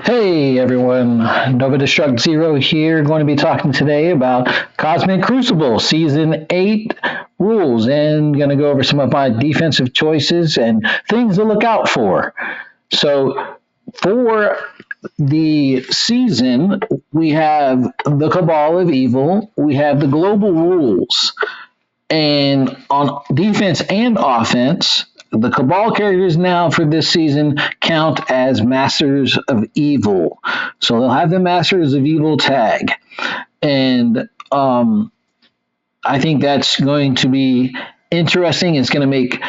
Hey everyone, Nova Destruct Zero here, going to be talking today about Cosmic Crucible Season 8 rules and going to go over some of my defensive choices and things to look out for. So, for the season, we have the Cabal of Evil, we have the global rules, and on defense and offense, the Cabal characters now for this season count as Masters of Evil. So they'll have the Masters of Evil tag. And I think that's going to be interesting. It's going to make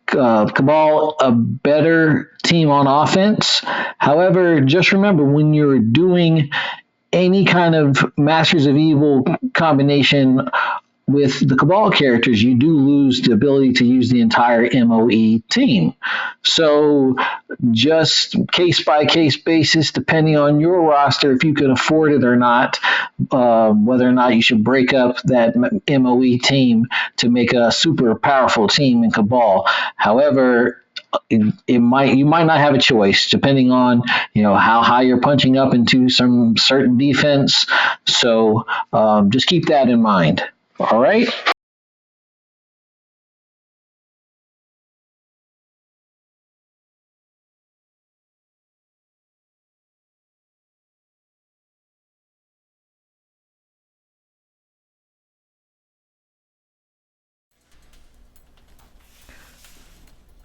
Cabal a better team on offense. However, just remember when you're doing any kind of Masters of Evil combination with the Cabal characters, you do lose the ability to use the entire MOE team. So just case by case basis, depending on your roster, if you can afford it or not, whether or not you should break up that MOE team to make a super powerful team in Cabal. However, you might not have a choice depending on how high you're punching up into some certain defense. So just keep that in mind. All right.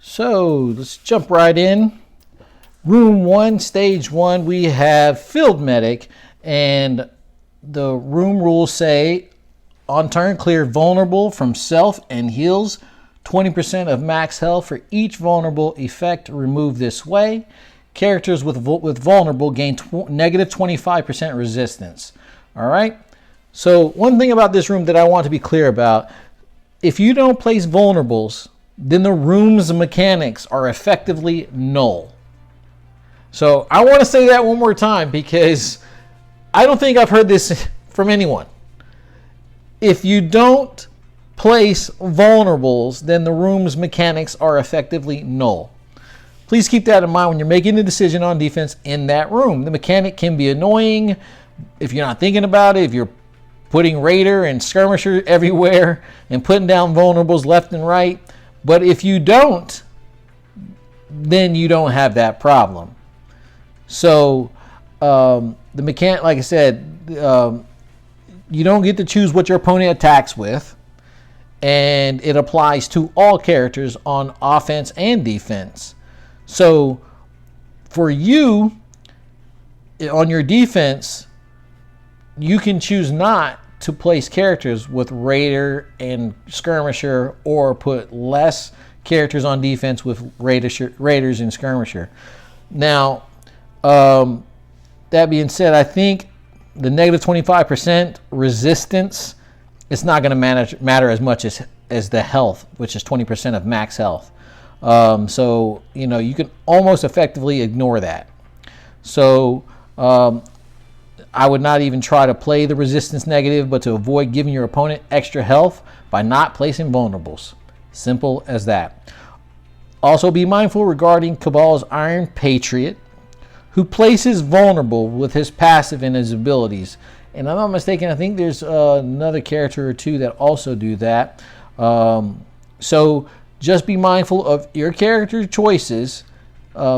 So let's jump right in. Room 1, Stage 1, we have Field Medic, and the room rules say on turn, clear vulnerable from self and heals 20% of max health for each vulnerable effect removed this way. Characters with vulnerable gain negative 25% resistance. All right. So one thing about this room that I want to be clear about, if you don't place vulnerables, then the room's mechanics are effectively null. So I want to say that one more time because I don't think I've heard this from anyone. If you don't place vulnerables, then the room's mechanics are effectively null. Please keep that in mind when you're making a decision on defense in that room. The mechanic can be annoying if you're not thinking about it, if you're putting Raider and Skirmisher everywhere and putting down vulnerables left and right. But if you don't, then you don't have that problem. So the mechanic, like I said, you don't get to choose what your opponent attacks with, and it applies to all characters on offense and defense. So for you, on your defense, you can choose not to place characters with Raider and Skirmisher, or put less characters on defense with Raiders and Skirmisher. Now, that being said, I think the negative 25% resistance, it's not going to matter as much as the health, which is 20% of max health. So, you can almost effectively ignore that. So, I would not even try to play the resistance negative, but to avoid giving your opponent extra health by not placing vulnerables. Simple as that. Also be mindful regarding Cabal's Iron Patriot, who places vulnerable with his passive and his abilities. And I'm not mistaken, I think there's another character or two that also do that. So just be mindful of your character choices,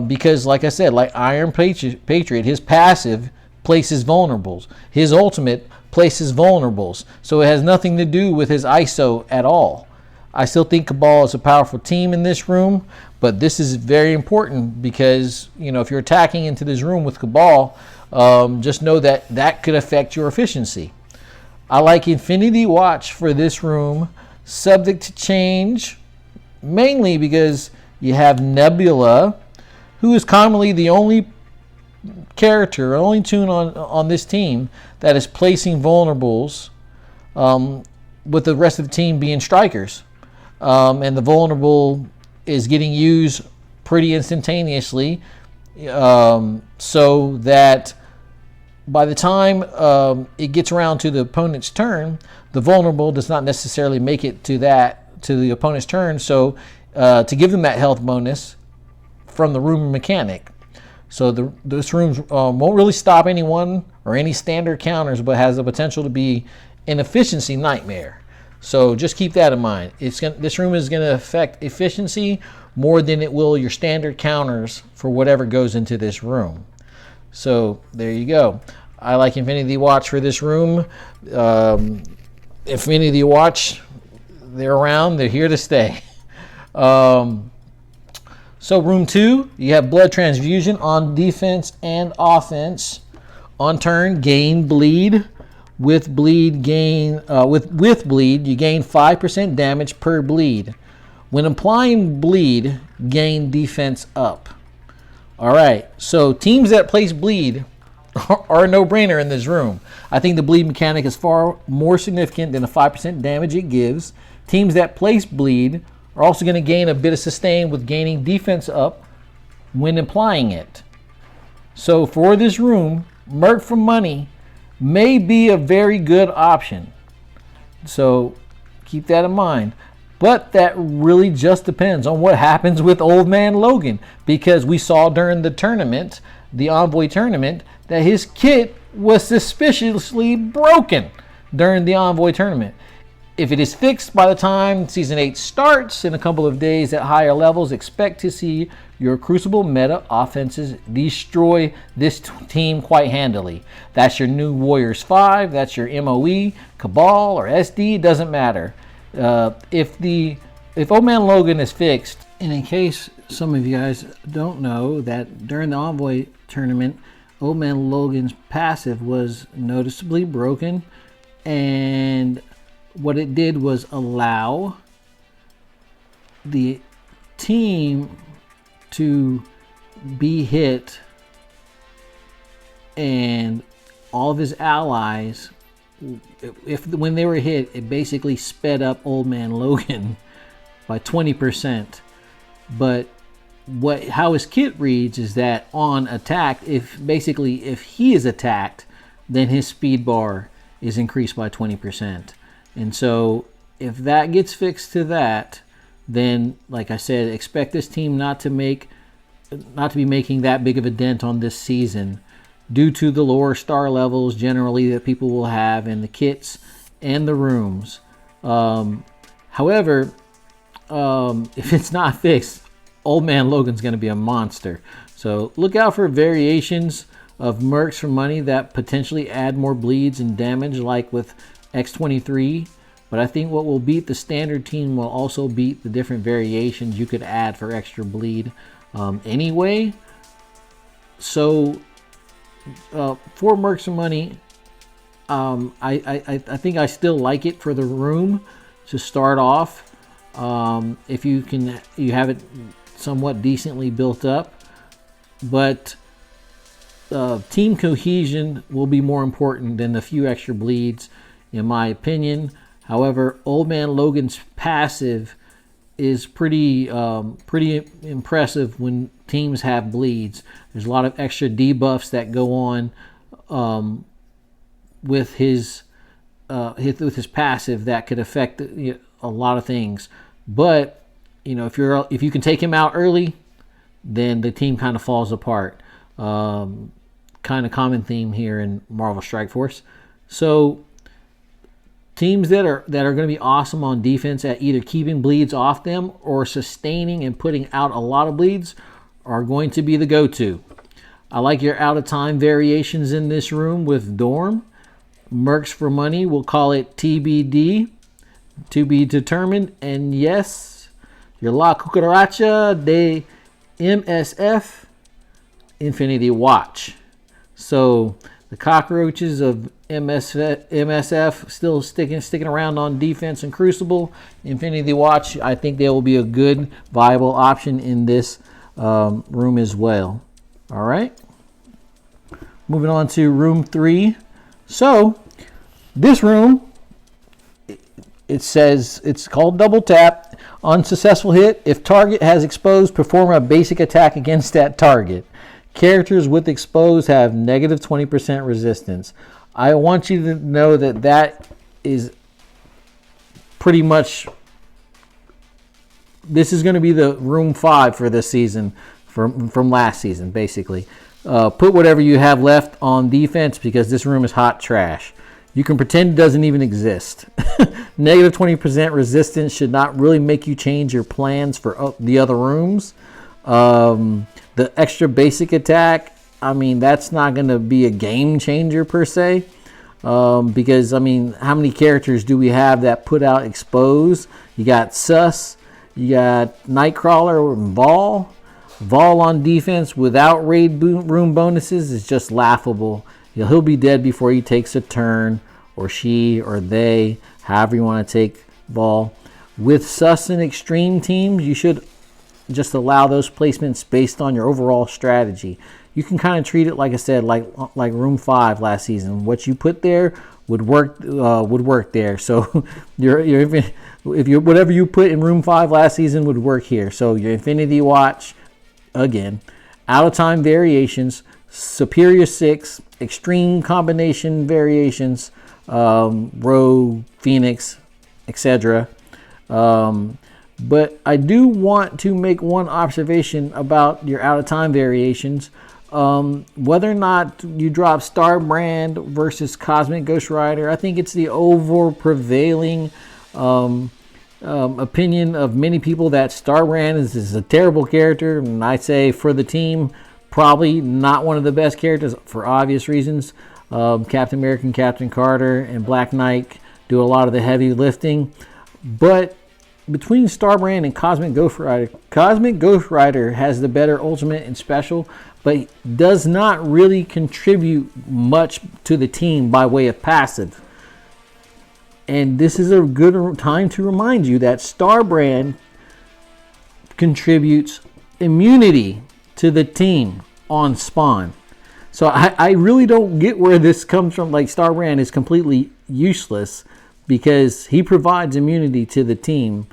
because like I said, like Iron Patriot, his passive places vulnerables. His ultimate places vulnerables. So it has nothing to do with his ISO at all. I still think Cabal is a powerful team in this room, but this is very important because, if you're attacking into this room with Cabal, just know that that could affect your efficiency. I like Infinity Watch for this room, subject to change, mainly because you have Nebula, who is commonly the only character, only toon on this team that is placing vulnerables, with the rest of the team being strikers. And the vulnerable is getting used pretty instantaneously, so that by the time it gets around to the opponent's turn, the vulnerable does not necessarily make it to the opponent's turn. So to give them that health bonus from the room mechanic. So this room won't really stop anyone or any standard counters, but has the potential to be an efficiency nightmare. So just keep that in mind. This room is going to affect efficiency more than it will your standard counters for whatever goes into this room. So there you go. I like Infinity Watch for this room. Infinity Watch, they're around. They're here to stay. So room 2, you have blood transfusion on defense and offense. On turn, gain bleed. With bleed, gain with bleed, you gain 5% damage per bleed. When applying bleed, gain defense up. All right, so teams that place bleed are a no-brainer in this room. I think the bleed mechanic is far more significant than the 5% damage it gives. Teams that place bleed are also going to gain a bit of sustain with gaining defense up when applying it. So for this room, Merc for money may be a very good option. So keep that in mind. But that really just depends on what happens with Old Man Logan, because we saw during the tournament, the Envoy tournament, that his kit was suspiciously broken during the Envoy tournament. If it is fixed by the time Season 8 starts in a couple of days at higher levels, expect to see your Crucible meta offenses destroy this team quite handily. That's your new Warriors 5, that's your MOE, Cabal, or SD, doesn't matter. If Old Man Logan is fixed, and in case some of you guys don't know, that during the Envoy tournament, Old Man Logan's passive was noticeably broken, and what it did was allow the team to be hit, and all of his allies, when they were hit, it basically sped up Old Man Logan by 20%. But how his kit reads is that on attack, if he is attacked, then his speed bar is increased by 20%. And so if that gets fixed to that, then like I said, expect this team not to be making that big of a dent on this season, due to the lower star levels generally that people will have in the kits and the rooms. However, if it's not fixed, Old Man Logan's going to be a monster. So look out for variations of mercs for money that potentially add more bleeds and damage, like with X23. But I think what will beat the standard team will also beat the different variations you could add for extra bleed anyway. So for mercs for money, I think I still like it for the room to start off. If you have it somewhat decently built up, but team cohesion will be more important than the few extra bleeds, in my opinion. However, Old Man Logan's passive is pretty impressive when teams have bleeds. There's a lot of extra debuffs that go on with his passive that could affect a lot of things. But if you can take him out early, then the team kind of falls apart. Kind of common theme here in Marvel Strike Force. So teams that are going to be awesome on defense at either keeping bleeds off them or sustaining and putting out a lot of bleeds are going to be the go-to. I like your out-of-time variations in this room with Dorm. Mercs for money, we'll call it TBD, to be determined. And yes, your La Cucaracha de MSF, Infinity Watch. So the cockroaches of MSF still sticking around on defense and Crucible. Infinity Watch, I think they will be a good, viable option in this room as well. All right. Moving on to room 3. So this room, it says it's called double tap. Unsuccessful hit. If target has exposed, perform a basic attack against that target. Characters with exposed have negative 20% resistance. I want you to know that is pretty much, this is going to be the room 5 for this season from last season, basically. Put whatever you have left on defense because this room is hot trash. You can pretend it doesn't even exist. Negative 20% resistance should not really make you change your plans for the other rooms. The extra basic attack, I mean, that's not going to be a game changer per se. Because, I mean, how many characters do we have that put out expose? You got Sus, you got Nightcrawler and Vol. Vol on defense without raid room bonuses is just laughable. He'll be dead before he takes a turn, or she, or they, however you want to take Vol. With Sus and Extreme teams, you should just allow those placements based on your overall strategy. You can kind of treat it, like I said, like Room 5 last season. What you put there would work there. So whatever you put in Room 5 last season would work here. So your Infinity Watch, again, out of time variations, Superior 6, extreme combination variations, Rogue, Phoenix, etc. But I do want to make one observation about your out of time variations. Whether or not you drop Starbrand versus Cosmic Ghost Rider, I think it's the over prevailing opinion of many people that Starbrand is a terrible character, and I say for the team, probably not one of the best characters for obvious reasons. Captain America, Captain Carter, and Black Knight do a lot of the heavy lifting, but between Starbrand and Cosmic Ghost Rider has the better ultimate and special, but does not really contribute much to the team by way of passive. And this is a good time to remind you that Starbrand contributes immunity to the team on spawn. So I really don't get where this comes from. Like, Starbrand is completely useless because he provides immunity to the team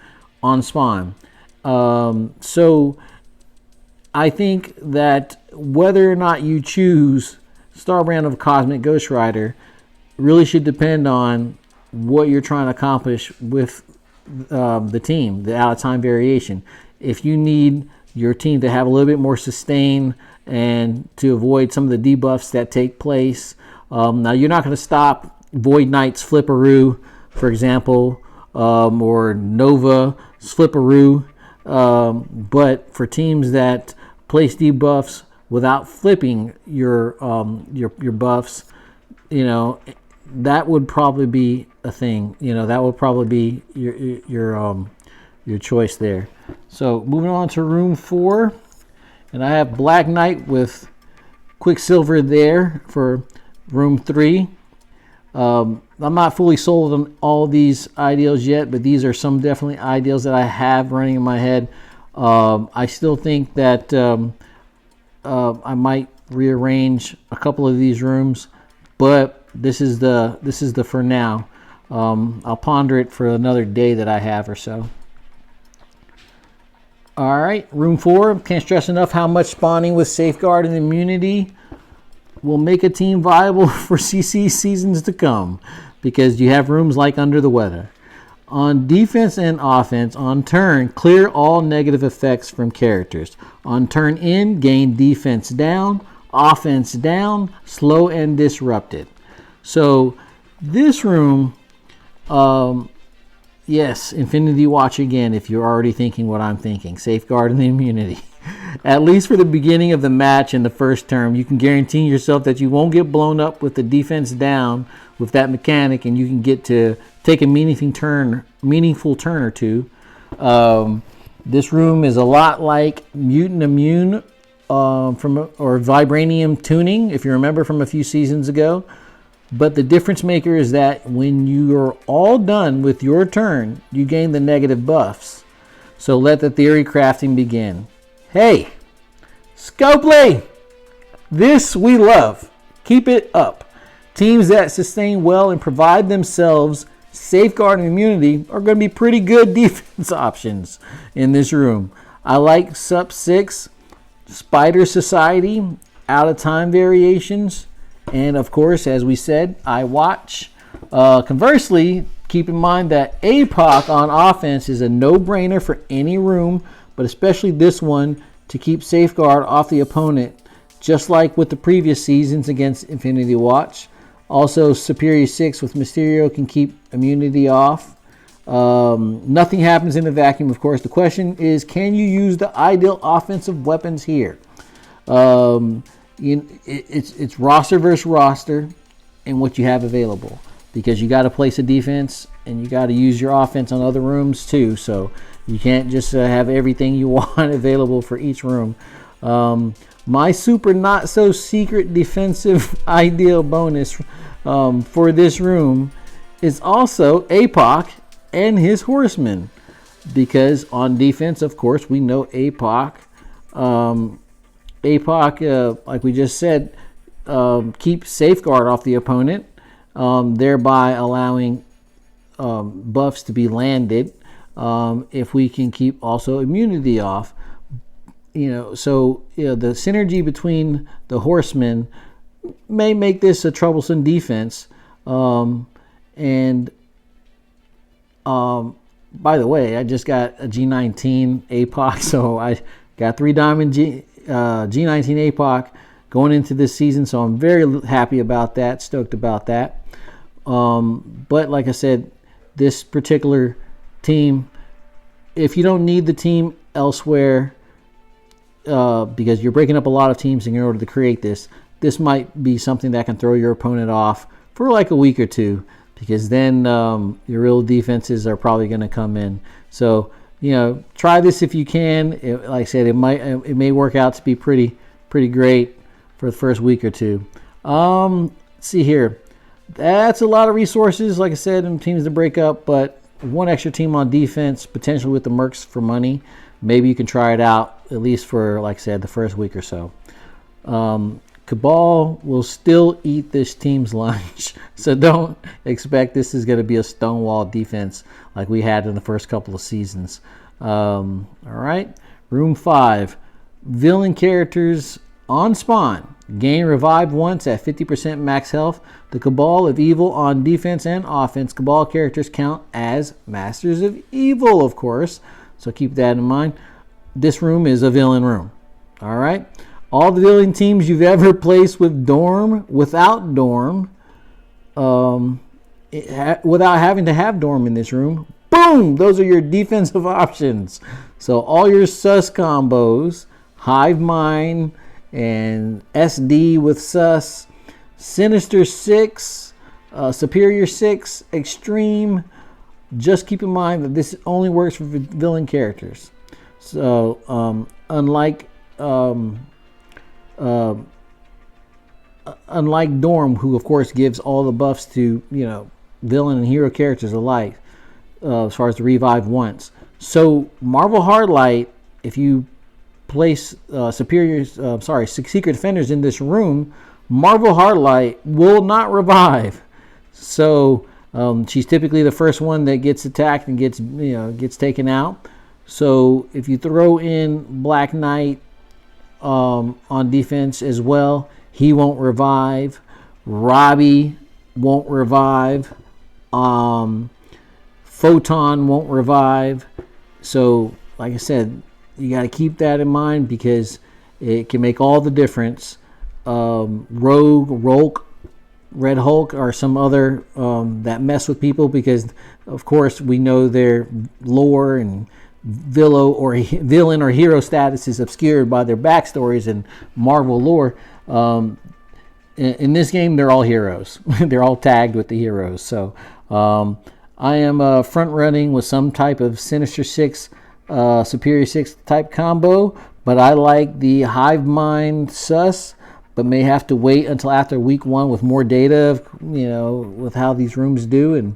on spawn. So I think that whether or not you choose Starbrand of Cosmic Ghost Rider really should depend on what you're trying to accomplish with the team, the out of time variation. If you need your team to have a little bit more sustain and to avoid some of the debuffs that take place, now you're not going to stop Void Knight's Flipperoo, for example, or Nova Flipperoo, but for teams that place debuffs without flipping your buffs, that would probably be a thing. That would probably be your choice there. So moving on to Room 4, and I have Black Knight with Quicksilver there for Room 3. I'm not fully sold on all these ideals yet, but these are some definitely ideals that I have running in my head. I still think that I might rearrange a couple of these rooms, but this is the for now. I'll ponder it for another day that I have or so. All right, Room 4. Can't stress enough how much spawning with Safeguard and Immunity will make a team viable for CC seasons to come, because you have rooms like Under the Weather. On defense and offense, on turn, clear all negative effects from characters. On turn in, gain defense down, offense down, slow and disrupted. So this room, yes, Infinity Watch again, if you're already thinking what I'm thinking. Safeguard and the immunity. At least for the beginning of the match in the first term, you can guarantee yourself that you won't get blown up with the defense down with that mechanic, and you can get to take a meaningful turn or two. This room is a lot like Mutant Immune or Vibranium Tuning, if you remember from a few seasons ago. But the difference maker is that when you're all done with your turn, you gain the negative buffs. So let the theory crafting begin. Hey, Scopely! This we love. Keep it up. Teams that sustain well and provide themselves Safeguard and Immunity are going to be pretty good defense options in this room. I like Sup 6, Spider Society, Out of Time variations, and of course, as we said, I watch. Conversely, keep in mind that APOC on offense is a no-brainer for any room, but especially this one. to keep safeguard off the opponent, just like with the previous seasons against Infinity Watch. Also, Superior 6 with Mysterio can keep immunity off. Nothing happens in a vacuum, of course. The question is, can you use the ideal offensive weapons here? It's roster versus roster and what you have available, because you got to place a defense and you got to use your offense on other rooms too. So you can't just have everything you want available for each room. My super not so secret defensive ideal bonus for this room is also APOC and his horsemen, because on defense, of course, we know APOC. APOC, like we just said, keeps safeguard off the opponent, thereby allowing buffs to be landed. If we can keep also immunity off, so the synergy between the horsemen may make this a troublesome defense. By the way, I just got a G19 APOC, so I got 3 diamond G19 APOC going into this season, so I'm very happy about that, stoked about that. But like I said, this particular team, if you don't need the team elsewhere, because you're breaking up a lot of teams in order to create this might be something that can throw your opponent off for like a week or two, because then your real defenses are probably going to come in. So try this if you can. Like I said, it may work out to be pretty great for the first week or two. Let's see here. That's a lot of resources, like I said, and teams to break up, but one extra team on defense, potentially with the Mercs for money. Maybe you can try it out, at least for, like I said, the first week or so. Cabal will still eat this team's lunch, so don't expect this is going to be a stonewall defense like we had in the first couple of seasons. All right, Room 5. Villain characters on spawn. Gain revived once at 50% max health. The Cabal of Evil on defense and offense. Cabal characters count as Masters of Evil, of course, so keep that in mind. This room is a villain room. All right. All the villain teams you've ever placed with Dorm, without Dorm, without having to have Dorm in this room, boom! Those are your defensive options. So all your sus combos, Hive Mind and SD with sus, Sinister 6, Superior 6, Extreme. Just keep in mind that this only works for villain characters. So unlike Dorm, who of course gives all the buffs to villain and hero characters alike, as far as the revive once. So Marvel Hardlight, if you place Secret Defenders in this room, Marvel Hardlight will not revive. So she's typically the first one that gets attacked and gets taken out. So if you throw in Black Knight on defense as well, he won't revive. Robbie won't revive. Photon won't revive. So like I said, you got to keep that in mind, because it can make all the difference. Rogue, Rolk, Red Hulk, or some other that mess with people, because of course we know their lore and villain or hero status is obscured by their backstories and Marvel lore. In this game, they're all heroes. They're all tagged with the heroes. So I am front running with some type of Sinister 6, Superior 6 type combo, but I like the Hive Mind sus, but may have to wait until after week 1 with more data, with how these rooms do, and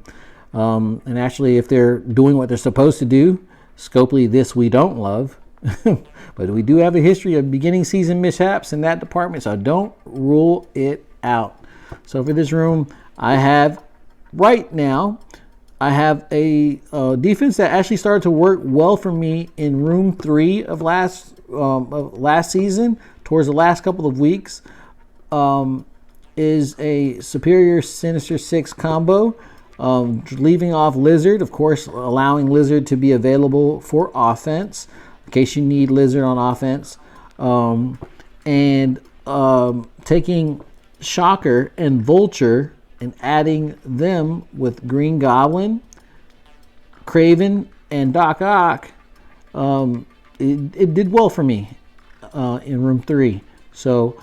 actually if they're doing what they're supposed to do. Scopely, this we don't love, but we do have a history of beginning season mishaps in that department, so don't rule it out. So for this room, I have a defense that actually started to work well for me in room 3 of last season, towards the last couple of weeks, is a Superior Sinister 6 combo. Leaving off Lizard, of course, allowing Lizard to be available for offense in case you need Lizard on offense. And taking Shocker and Vulture and adding them with Green Goblin, Craven, and Doc Ock, it did well for me in room 3. So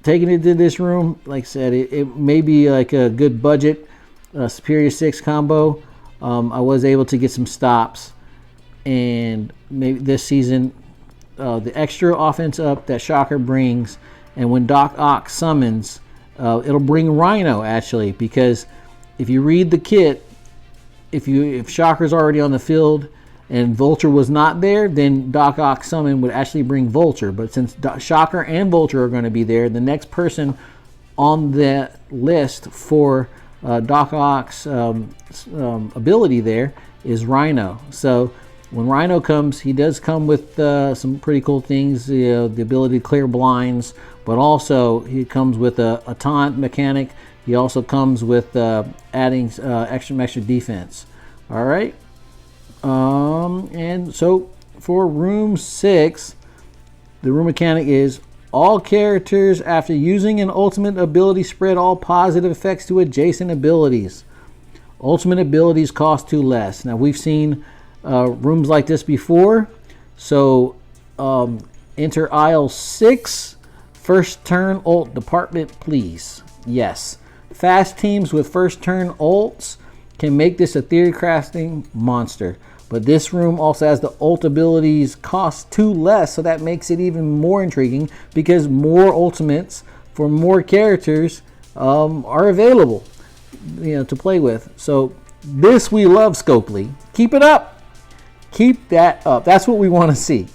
taking it to this room, like I said, it may be like a good budget Superior 6 combo. I was able to get some stops, and maybe this season the extra offense up that Shocker brings, and when Doc Ock summons, it'll bring Rhino actually, because if you read the kit, if Shocker's already on the field and Vulture was not there, then Doc Ock summon would actually bring Vulture. But since Shocker and Vulture are going to be there, the next person on the list for Doc Ock's ability there is Rhino. So when Rhino comes, he does come with some pretty cool things, the ability to clear blinds, but also he comes with a taunt mechanic. He also comes with adding extra defense. All right. And so for room 6, the room mechanic is all characters after using an ultimate ability spread all positive effects to adjacent abilities. Ultimate abilities cost 2 less. Now we've seen rooms like this before. So enter aisle 6, first turn ult department, please. Yes. Fast teams with first turn ults can make this a theory crafting monster. But this room also has the ult abilities cost 2 less, so that makes it even more intriguing because more ultimates for more characters are available, to play with. So this we love, Scopely. Keep it up. Keep that up. That's what we want to see.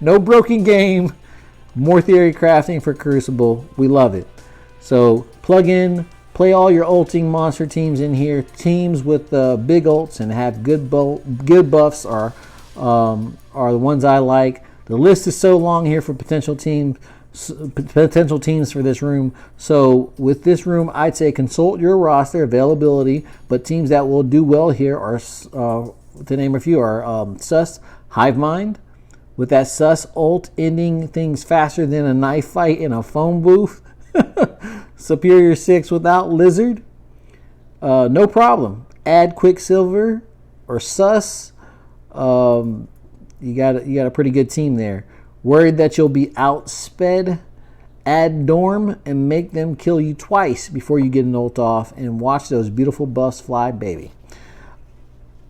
No broken game. More theory crafting for Crucible. We love it. So plug in. Play all your ulting monster teams in here. Teams with big ults and have good buffs are the ones I like. The list is so long here for potential teams for this room. So with this room, I'd say consult your roster availability. But teams that will do well here are, to name a few, are Sus, Hivemind. With that Sus ult ending things faster than a knife fight in a phone booth. Superior 6 without Lizard, no problem. Add Quicksilver or Sus. You got a pretty good team there. Worried that you'll be outsped? Add Dorm and make them kill you twice before you get an ult off, and watch those beautiful buffs fly, baby.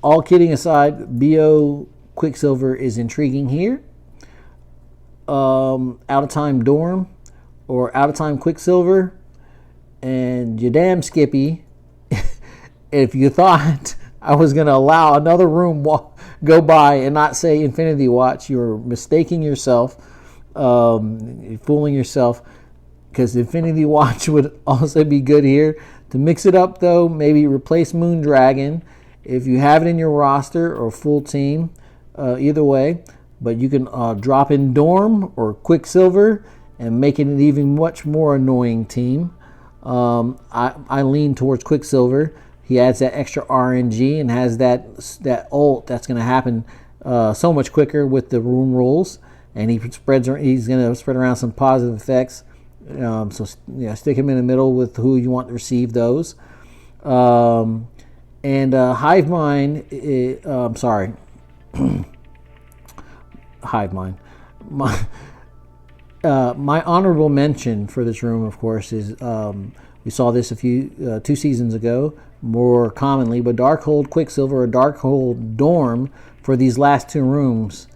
All kidding aside, BO Quicksilver is intriguing here. Out of time Dorm or out of time Quicksilver. And you damn Skippy, if you thought I was going to allow another room go by and not say Infinity Watch, you're mistaking yourself, you're fooling yourself, because Infinity Watch would also be good here. To mix it up, though, maybe replace Moondragon if you have it in your roster or full team, either way. But you can drop in Dorm or Quicksilver and make it an even much more annoying team. I lean towards Quicksilver. He adds that extra RNG and has that ult that's going to happen so much quicker with the room rules, and he's going to spread around some positive effects. So stick him in the middle with who you want to receive those. And Hivemind, I'm sorry, Hivemind. My honorable mention for this room, of course, is we saw this 2 seasons ago more commonly, but Darkhold Quicksilver or Darkhold Dorm for these last 2 rooms.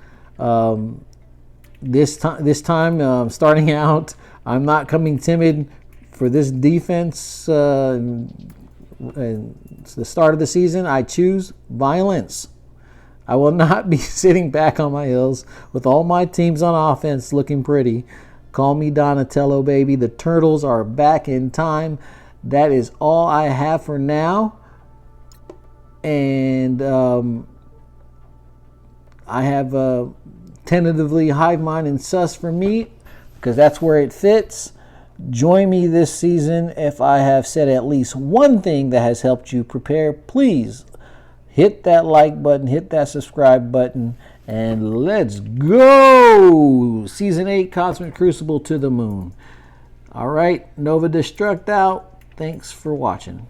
This time, starting out, I'm not coming timid for this defense. And it's the start of the season. I choose violence. I will not be sitting back on my heels with all my teams on offense looking pretty. Call me Donatello, baby. The Turtles are back in time. That is all I have for now. And I have tentatively Hivemind and Sus for me because that's where it fits. Join me this season if I have said at least one thing that has helped you prepare. Please hit that like button, hit that subscribe button, And let's go! Season 8 Cosmic Crucible to the moon. All right, Nova Destruct out. Thanks for watching.